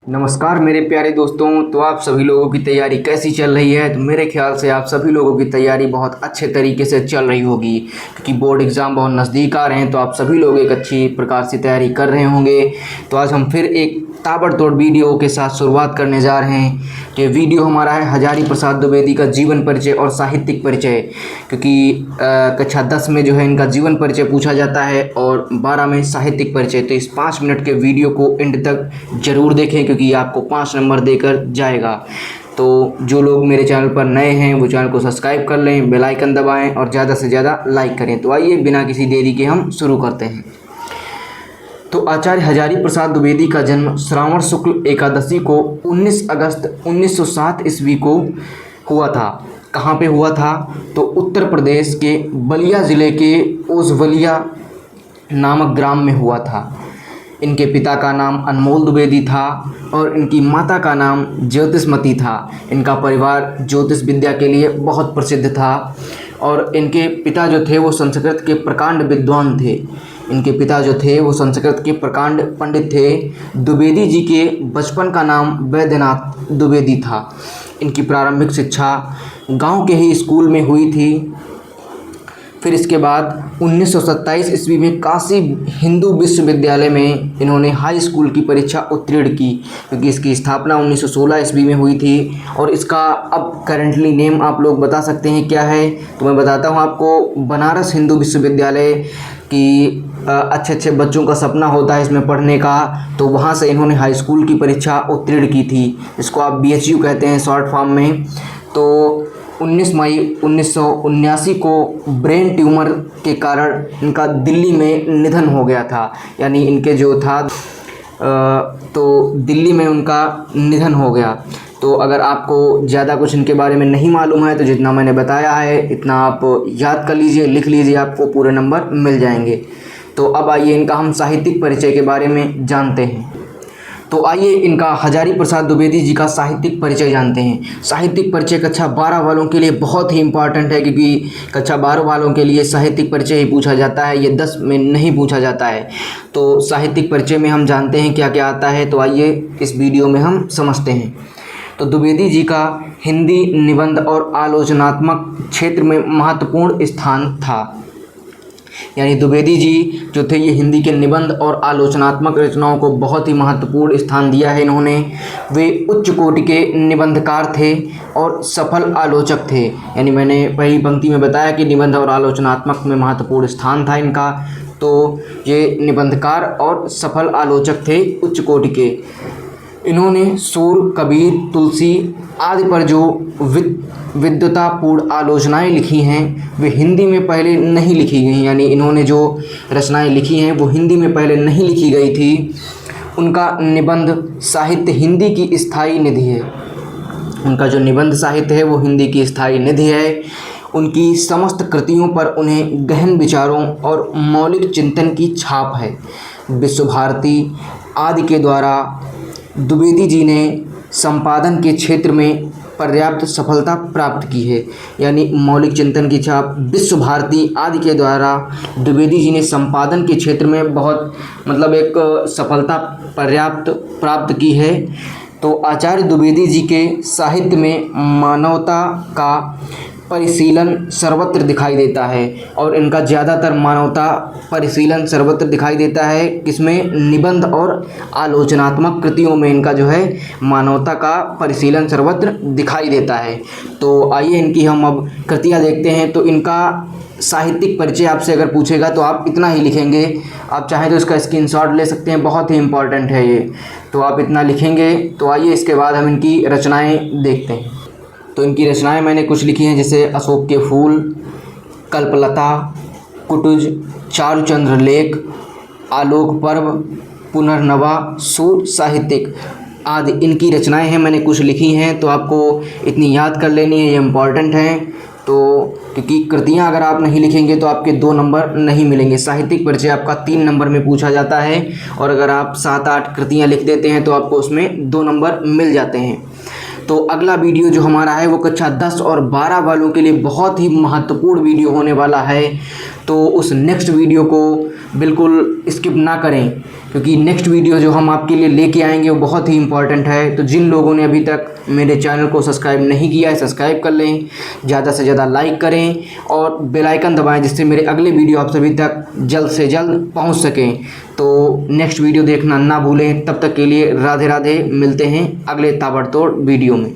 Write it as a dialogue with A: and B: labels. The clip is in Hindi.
A: नमस्कार मेरे प्यारे दोस्तों। तो आप सभी लोगों की तैयारी कैसी चल रही है? तो मेरे ख्याल से आप सभी लोगों की तैयारी बहुत अच्छे तरीके से चल रही होगी, क्योंकि बोर्ड एग्ज़ाम बहुत नज़दीक आ रहे हैं। तो आप सभी लोग एक अच्छी प्रकार से तैयारी कर रहे होंगे। तो आज हम फिर एक ताबड़तोड़ वीडियो के साथ शुरुआत करने जा रहे हैं। ये वीडियो हमारा है हजारी प्रसाद द्विवेदी का जीवन परिचय और साहित्यिक परिचय, क्योंकि कक्षा 10 में जो है इनका जीवन परिचय पूछा जाता है और 12 में साहित्यिक परिचय। तो इस 5 मिनट के वीडियो को एंड तक ज़रूर देखें, क्योंकि ये आपको 5 नंबर देकर जाएगा। तो जो लोग मेरे चैनल पर नए हैं वो चैनल को सब्सक्राइब कर लें, बेल आइकन दबाएँ और ज़्यादा से ज़्यादा लाइक करें। तो आइए बिना किसी देरी के हम शुरू करते हैं। तो आचार्य हजारी प्रसाद द्विवेदी का जन्म श्रावण शुक्ल एकादशी को 19 अगस्त 1907 ईस्वी को हुआ था। कहाँ पे हुआ था? तो उत्तर प्रदेश के बलिया ज़िले के ओझवलिया नामक ग्राम में हुआ था। इनके पिता का नाम अनमोल द्विवेदी था और इनकी माता का नाम ज्योतिषमती था। इनका परिवार ज्योतिष विद्या के लिए बहुत प्रसिद्ध था और इनके पिता जो थे वो संस्कृत के प्रकांड विद्वान थे। इनके पिता जो थे वो संस्कृत के प्रकांड पंडित थे। द्विवेदी जी के बचपन का नाम वैद्यनाथ द्विवेदी था। इनकी प्रारंभिक शिक्षा गांव के ही स्कूल में हुई थी। फिर इसके बाद 1927 ईस्वी में काशी हिंदू विश्वविद्यालय में इन्होंने हाई स्कूल की परीक्षा उत्तीर्ण की, क्योंकि इसकी स्थापना 1916 ईस्वी में हुई थी। और इसका अब करंटली नेम आप लोग बता सकते हैं क्या है? तो मैं बताता हूँ आपको। बनारस हिंदू विश्वविद्यालय की अच्छे अच्छे बच्चों का सपना होता है इसमें पढ़ने का, तो वहाँ से इन्होंने हाई स्कूल की परीक्षा उत्तीर्ण की थी। इसको आप BHU कहते हैं शॉर्ट फॉर्म में। तो 19 मई 1979 को ब्रेन ट्यूमर के कारण इनका दिल्ली में निधन हो गया था। यानी इनके जो था तो दिल्ली में उनका निधन हो गया। तो अगर आपको ज़्यादा कुछ इनके बारे में नहीं मालूम है तो जितना मैंने बताया है इतना आप याद कर लीजिए, लिख लीजिए, आपको पूरे नंबर मिल जाएंगे। तो अब आइए इनका हम साहित्यिक परिचय के बारे में जानते हैं। तो आइए इनका हजारी प्रसाद द्विवेदी जी का साहित्यिक परिचय जानते हैं। साहित्यिक परिचय कक्षा 12 वालों के लिए बहुत ही इम्पॉर्टेंट है, क्योंकि कक्षा 12 वालों के लिए साहित्यिक परिचय ही पूछा जाता है, ये 10 में नहीं पूछा जाता है। तो साहित्यिक परिचय में हम जानते हैं क्या क्या आता है। तो आइए इस वीडियो में हम समझते हैं। तो द्विवेदी जी का हिंदी निबंध और आलोचनात्मक क्षेत्र में महत्वपूर्ण स्थान था। यानी द्विवेदी जी जो थे ये हिंदी के निबंध और आलोचनात्मक रचनाओं को बहुत ही महत्वपूर्ण स्थान दिया है इन्होंने। वे उच्च कोटि के निबंधकार थे और सफल आलोचक थे। यानी मैंने पहली पंक्ति में बताया कि निबंध और आलोचनात्मक में महत्वपूर्ण स्थान था इनका। तो ये निबंधकार और सफल आलोचक थे उच्च कोटि के। इन्होंने सूर, कबीर, तुलसी आदि पर जो विद्वतापूर्ण आलोचनाएं लिखी हैं वे हिंदी में पहले नहीं लिखी गई। यानी इन्होंने जो रचनाएं लिखी हैं वो हिंदी में पहले नहीं लिखी गई थी। उनका निबंध साहित्य हिंदी की स्थायी निधि है। उनका जो निबंध साहित्य है वो हिंदी की स्थायी निधि है। उनकी समस्त कृतियों पर उन्हें गहन विचारों और मौलिक चिंतन की छाप है। विश्व भारती आदि के द्वारा द्विवेदी जी ने संपादन के क्षेत्र में पर्याप्त सफलता प्राप्त की है। यानी मौलिक चिंतन की छाप विश्व भारती आदि के द्वारा द्विवेदी जी ने संपादन के क्षेत्र में बहुत एक सफलता पर्याप्त प्राप्त की है। तो आचार्य द्विवेदी जी के साहित्य में मानवता का परिशीलन सर्वत्र दिखाई देता है और इनका ज़्यादातर मानवता परिशीलन सर्वत्र दिखाई देता है। किसमें? निबंध और आलोचनात्मक कृतियों में इनका जो है मानवता का परिशीलन सर्वत्र दिखाई देता है। तो आइए इनकी हम अब कृतियाँ देखते हैं। तो इनका साहित्यिक परिचय आपसे अगर पूछेगा तो आप इतना ही लिखेंगे। आप चाहें तो इसका स्क्रीनशॉट ले सकते हैं, बहुत ही इम्पॉर्टेंट है ये। तो आप इतना लिखेंगे। तो आइए इसके बाद हम इनकी रचनाएँ देखते हैं। तो इनकी रचनाएं मैंने कुछ लिखी हैं, जैसे अशोक के फूल, कल्पलता, कुटुज, चारुचंद्र लेख, आलोक पर्व, पुनर्नवा, सूर साहित्यिक आदि इनकी रचनाएं हैं, मैंने कुछ लिखी हैं। तो आपको इतनी याद कर लेनी है, ये इम्पॉर्टेंट हैं। तो क्योंकि कृतियाँ अगर आप नहीं लिखेंगे तो आपके 2 नंबर नहीं मिलेंगे। साहित्यिक परिचय आपका 3 नंबर में पूछा जाता है और अगर आप 7-8 कृतियाँ लिख देते हैं तो आपको उसमें 2 नंबर मिल जाते हैं। तो अगला वीडियो जो हमारा है वो कक्षा 10 और 12 वालों के लिए बहुत ही महत्वपूर्ण वीडियो होने वाला है। तो उस नेक्स्ट वीडियो को बिल्कुल स्किप ना करें, क्योंकि नेक्स्ट वीडियो जो हम आपके लिए लेके आएंगे वो बहुत ही इंपॉर्टेंट है। तो जिन लोगों ने अभी तक मेरे चैनल को सब्सक्राइब नहीं किया है, सब्सक्राइब कर लें, ज़्यादा से ज़्यादा लाइक करें और बेल आइकन दबाएं, जिससे मेरे अगले वीडियो आप सभी तक जल्द से जल्द पहुंच सकें। तो नेक्स्ट वीडियो देखना ना भूलें। तब तक के लिए राधे राधे, मिलते हैं अगले ताबड़तोड़ वीडियो में।